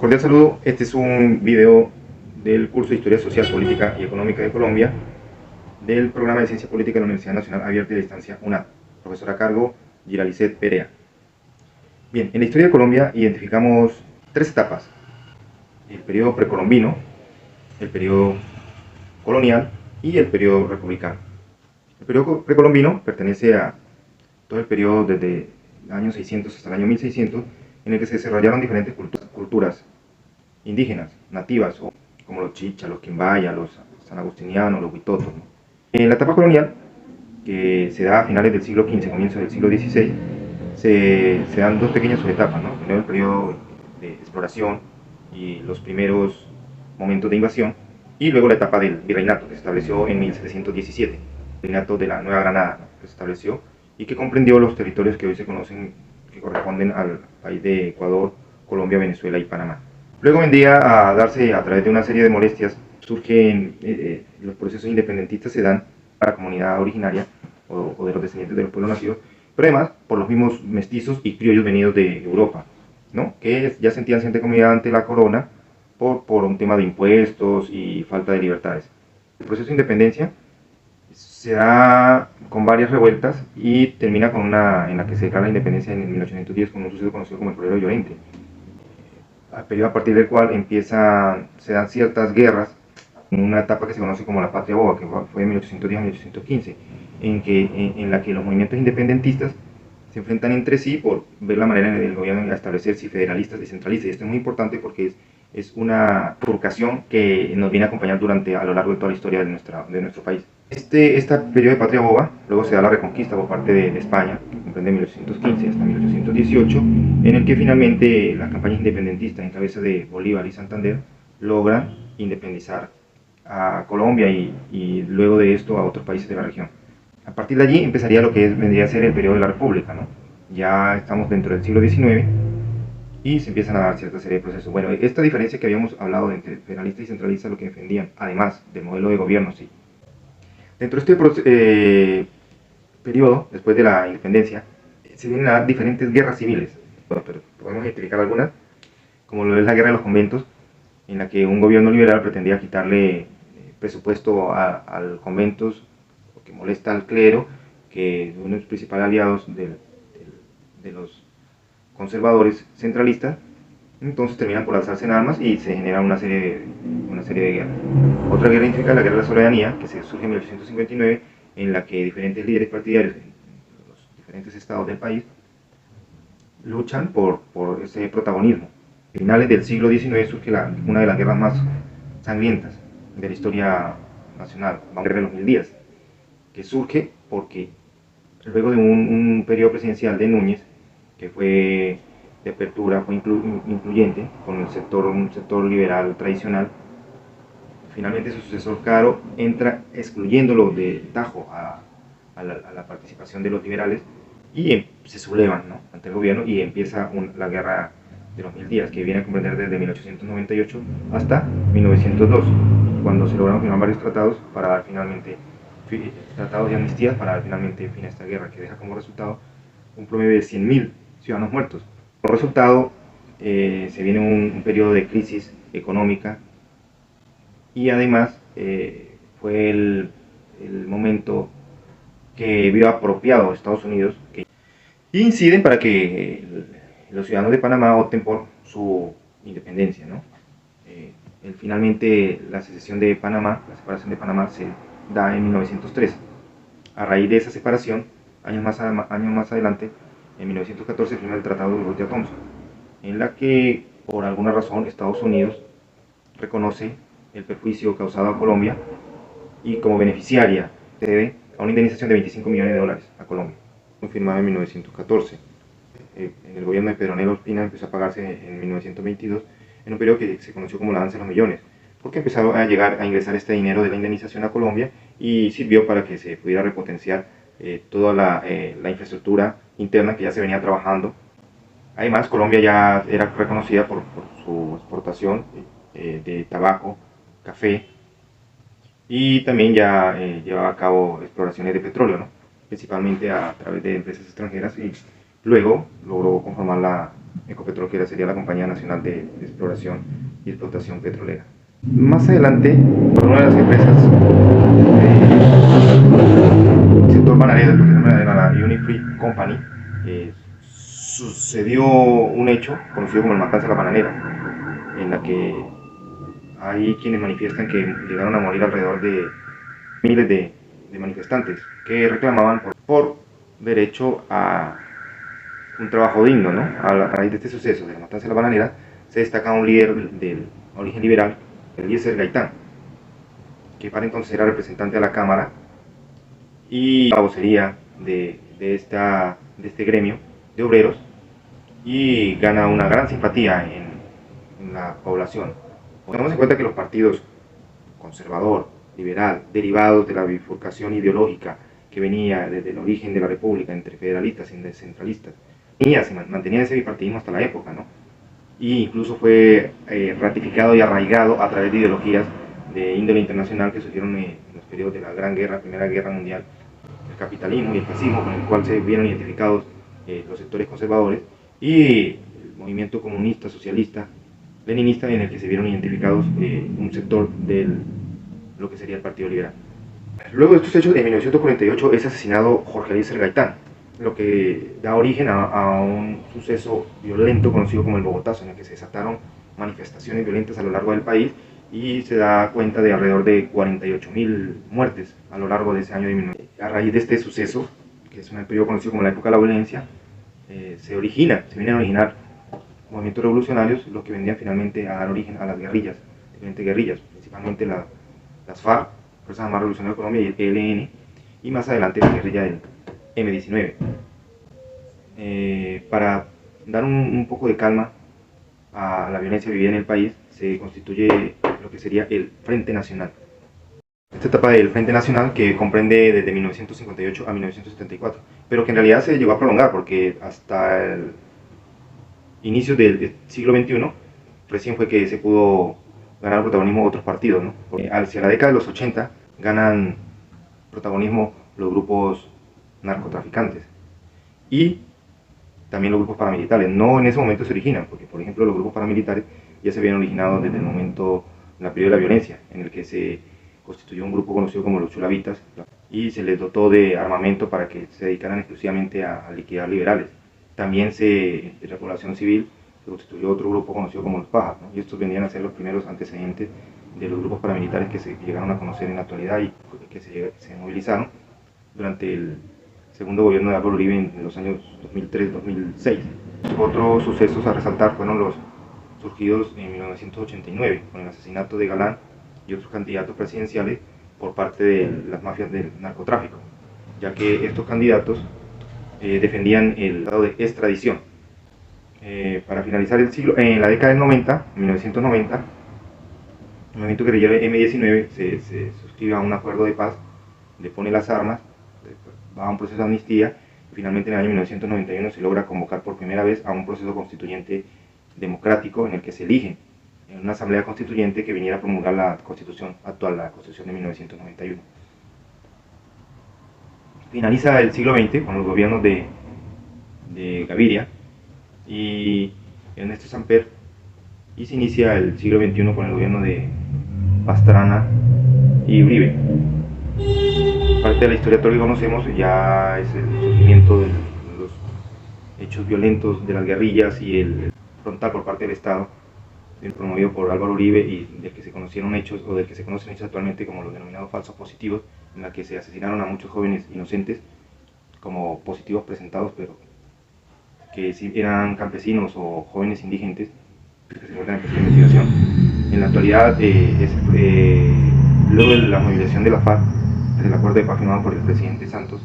Cordial saludo, este es un video del curso de Historia Social, Política y Económica de Colombia del programa de Ciencia Política de la Universidad Nacional Abierta y de Distancia UNAD, profesora a cargo Giralicet Perea. Bien, en la historia de Colombia identificamos tres etapas: el periodo precolombino, el periodo colonial y el periodo republicano. El periodo precolombino pertenece a todo el periodo desde el año 600 hasta el año 1600, en el que se desarrollaron diferentes culturas indígenas, nativas, como los chichas, los quimbaya, los sanagustinianos, los huitotos, ¿no? En la etapa colonial, que se da a finales del siglo XV, comienzo del siglo XVI, se dan dos pequeñas subetapas, ¿no? Primero el periodo de exploración y los primeros momentos de invasión, y luego la etapa del virreinato, que se estableció en 1717, el virreinato de la Nueva Granada, ¿no?, que se estableció y que comprendió los territorios que hoy se conocen, que corresponden al país de Ecuador, Colombia, Venezuela y Panamá. Luego vendría a darse, a través de una serie de molestias, surgen los procesos independentistas, se dan a la comunidad originaria o de los descendientes de los pueblos nacidos, pero además por los mismos mestizos y criollos venidos de Europa, ¿no?, que ya sentían cierta comunidad ante la corona por un tema de impuestos y falta de libertades. El proceso de independencia se da con varias revueltas y termina con una en la que se declara la independencia en 1810 con un suceso conocido como el Florero de Llorente, al periodo a partir del cual se dan ciertas guerras en una etapa que se conoce como la Patria Boba, que fue de 1810 a 1815, en la que los movimientos independentistas se enfrentan entre sí por ver la manera del gobierno de establecer si federalistas y centralistas. Y esto es muy importante porque es una bifurcación que nos viene a acompañar a lo largo de toda la historia de nuestro país. Este periodo de Patria Boba, luego se da la reconquista por parte de España, que comprende 1815 hasta 1818, en el que finalmente las campañas independentistas en cabeza de Bolívar y Santander logran independizar a Colombia y luego de esto a otros países de la región. A partir de allí empezaría lo que vendría a ser el periodo de la República, ¿no? Ya estamos dentro del siglo XIX y se empiezan a dar cierta serie de procesos. Bueno, esta diferencia que habíamos hablado entre federalistas y centralistas, lo que defendían, además del modelo de gobierno, sí. Dentro de este periodo, después de la independencia, se vienen a dar diferentes guerras civiles. Bueno, pero podemos identificar algunas, como lo es la guerra de los conventos, en la que un gobierno liberal pretendía quitarle presupuesto a los conventos, porque molesta al clero, que es uno de los principales aliados de los conservadores centralistas. Entonces terminan por alzarse en armas y se genera una serie de guerras. Otra guerra identificada, la guerra de la soberanía, que se surge en 1859, en la que diferentes líderes partidarios en los diferentes estados del país luchan por ese protagonismo. A finales del siglo XIX surge una de las guerras más sangrientas de la historia nacional, la guerra de los 1000 días, que surge porque luego de un periodo presidencial de Núñez, que fue de apertura, fue incluyente con un sector liberal tradicional, finalmente su sucesor Caro entra excluyéndolo de tajo a la participación de los liberales y se sublevan, ¿no?, ante el gobierno, y empieza la guerra de los 1000 días, que viene a comprender desde 1898 hasta 1902, cuando se lograron firmar varios tratados para dar finalmente tratados de amnistía para dar finalmente fin a esta guerra, que deja como resultado un promedio de 100.000 ciudadanos muertos. Como resultado, se viene un periodo de crisis económica y además fue el momento que vio apropiado Estados Unidos, que inciden para que los ciudadanos de Panamá opten por su independencia, ¿no? Finalmente la secesión de Panamá, la separación de Panamá se da en 1913. A raíz de esa separación, años más adelante, en 1914 firma el Tratado de Rotterdam, en la que por alguna razón Estados Unidos reconoce el perjuicio causado a Colombia y como beneficiaria se debe a una indemnización de $25 millones a Colombia, firmado en 1914. En el gobierno de Pedro Nela Ospina empezó a pagarse en 1922, en un periodo que se conoció como la danza de los millones, porque empezó a ingresar este dinero de la indemnización a Colombia y sirvió para que se pudiera repotenciar toda la infraestructura interna que ya se venía trabajando. Además, Colombia ya era reconocida por su exportación de tabaco, café, y también ya llevaba a cabo exploraciones de petróleo, ¿no?, principalmente a través de empresas extranjeras, y luego logró conformar Ecopetrol, que sería la Compañía Nacional de Exploración y Explotación Petrolera. Más adelante, por una de las empresas del sector bananero, la Unifree Company, sucedió un hecho conocido como el Matanza de la Bananera, en la que hay quienes manifiestan que llegaron a morir alrededor de miles de manifestantes que reclamaban por derecho a un trabajo digno, ¿no? A raíz de este suceso de la matanza de la bananera, se destaca un líder del origen liberal, Eliezer Gaitán, que para entonces era representante de la Cámara y la vocería de este gremio de obreros, y gana una gran simpatía en la población. Tengamos en cuenta que los partidos conservador, liberal, derivados de la bifurcación ideológica que venía desde el origen de la República entre federalistas y descentralistas, se mantenía ese bipartidismo hasta la época, ¿no? Y incluso fue ratificado y arraigado a través de ideologías de índole internacional que surgieron en los periodos de la Gran Guerra, Primera Guerra Mundial, el capitalismo y el fascismo, con el cual se vieron identificados los sectores conservadores, y el movimiento comunista, socialista, leninista, en el que se vieron identificados un sector de lo que sería el Partido Liberal. Luego de estos hechos, en 1948 es asesinado Jorge Eliezer Gaitán, lo que da origen a un suceso violento conocido como el Bogotazo, en el que se desataron manifestaciones violentas a lo largo del país, y se da cuenta de alrededor de 48.000 muertes a lo largo de ese año de 1948. A raíz de este suceso, que es un periodo conocido como la época de la violencia, se vienen a originar movimientos revolucionarios, los que vendrían finalmente a dar origen a las guerrillas, diferentes guerrillas, principalmente las FARC, Fuerzas Armadas Revolucionarias de Colombia, y el ELN, y más adelante la guerrilla del M-19. Para dar un poco de calma a la violencia vivida en el país, se constituye lo que sería el Frente Nacional. Esta etapa del Frente Nacional, que comprende desde 1958 a 1974, pero que en realidad se llegó a prolongar, porque hasta el inicio del siglo XXI recién fue que se pudo ganar protagonismo otros partidos, ¿no? Porque hacia la década de los 80 ganan protagonismo los grupos narcotraficantes y también los grupos paramilitares. No en ese momento se originan, porque por ejemplo los grupos paramilitares ya se habían originado desde el momento, en la periodo de la violencia, en el que se constituyó un grupo conocido como los chulavitas, y se les dotó de armamento para que se dedicaran exclusivamente a liquidar liberales. También en la población civil se constituyó otro grupo conocido como los Pajas, ¿no? Y estos vendrían a ser los primeros antecedentes de los grupos paramilitares que se llegaron a conocer en la actualidad y que se movilizaron durante el segundo gobierno de Álvaro Uribe en los años 2003-2006. Otros sucesos a resaltar fueron los surgidos en 1989, con el asesinato de Galán y otros candidatos presidenciales por parte de las mafias del narcotráfico, ya que estos candidatos defendían el estado de extradición. Para finalizar el siglo, en la década del 90, 1990, el movimiento guerrillero M-19 se suscribe a un acuerdo de paz, depone las armas, va a un proceso de amnistía, y finalmente en el año 1991 se logra convocar por primera vez a un proceso constituyente democrático, en el que se elige en una asamblea constituyente que viniera a promulgar la constitución actual, la constitución de 1991. Finaliza el siglo XX con los gobiernos de Gaviria y Ernesto Samper, y se inicia el siglo XXI con el gobierno de Pastrana y Uribe. Parte de la historia actual que conocemos ya es el surgimiento de los hechos violentos de las guerrillas y el frontal por parte del Estado, promovido por Álvaro Uribe, y del que se conocieron hechos, o del que se conocen hechos actualmente como los denominados falsos positivos, en la que se asesinaron a muchos jóvenes inocentes como positivos presentados, pero que sí eran campesinos o jóvenes indigentes que se encuentran en proceso de investigación. En la actualidad, luego de la movilización de la FARC, desde el acuerdo de paz firmado por el presidente Santos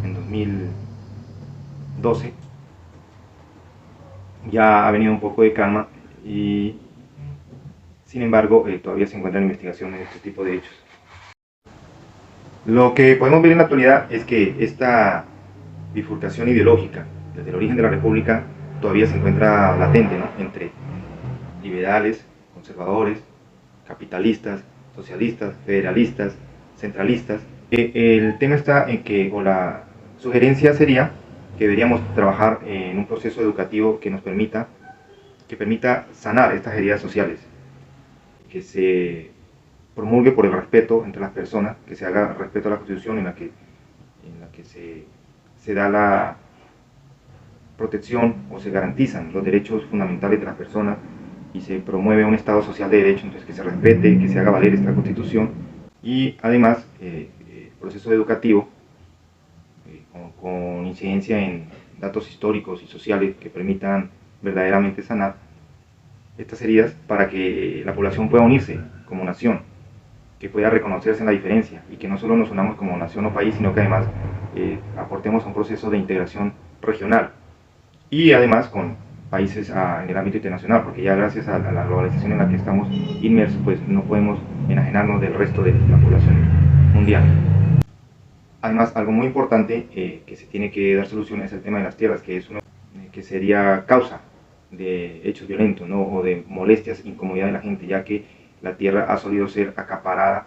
en 2012, ya ha venido un poco de calma, y sin embargo todavía se encuentran investigaciones de este tipo de hechos. Lo que podemos ver en la actualidad es que esta bifurcación ideológica desde el origen de la República todavía se encuentra latente, ¿no? Entre liberales, conservadores, capitalistas, socialistas, federalistas, centralistas. El tema está en que, o la sugerencia sería que que deberíamos trabajar en un proceso educativo que nos permita sanar estas heridas sociales, que se promulgue por el respeto entre las personas, que se haga respeto a la Constitución en la que se da la protección o se garantizan los derechos fundamentales de las personas y se promueve un Estado social de derecho, entonces que se respete, que se haga valer esta Constitución. Y además el proceso educativo con incidencia en datos históricos y sociales que permitan verdaderamente sanar estas heridas para que la población pueda unirse como nación, que pueda reconocerse en la diferencia y que no solo nos unamos como nación o país, sino que además aportemos a un proceso de integración regional y además con países en el ámbito internacional, porque ya gracias a la globalización en la que estamos inmersos, pues no podemos enajenarnos del resto de la población mundial. Además, algo muy importante que se tiene que dar solución es el tema de las tierras, que es uno que sería causa de hechos violentos, ¿no? O de molestias, incomodidad de la gente, ya que la tierra ha solido ser acaparada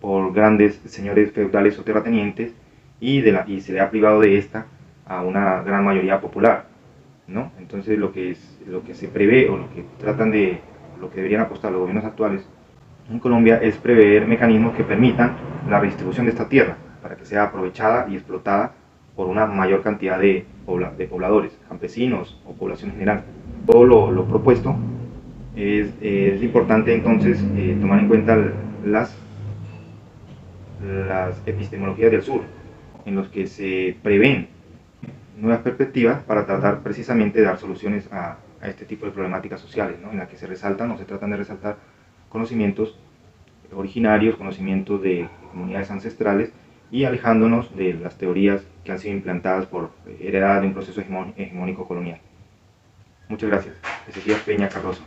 por grandes señores feudales o terratenientes y se le ha privado de esta a una gran mayoría popular, ¿no? Entonces lo que se prevé o lo que deberían apostar los gobiernos actuales en Colombia es prever mecanismos que permitan la redistribución de esta tierra para que sea aprovechada y explotada por una mayor cantidad de pobladores, campesinos o población general. Todo lo propuesto es importante entonces tomar en cuenta las epistemologías del sur, en los que se prevén nuevas perspectivas para tratar precisamente de dar soluciones a este tipo de problemáticas sociales, ¿no? En las que se resaltan o se tratan de resaltar conocimientos originarios, conocimientos de comunidades ancestrales y alejándonos de las teorías que han sido implantadas heredadas de un proceso hegemónico colonial. Muchas gracias. Ezequiel Peña Cardoso.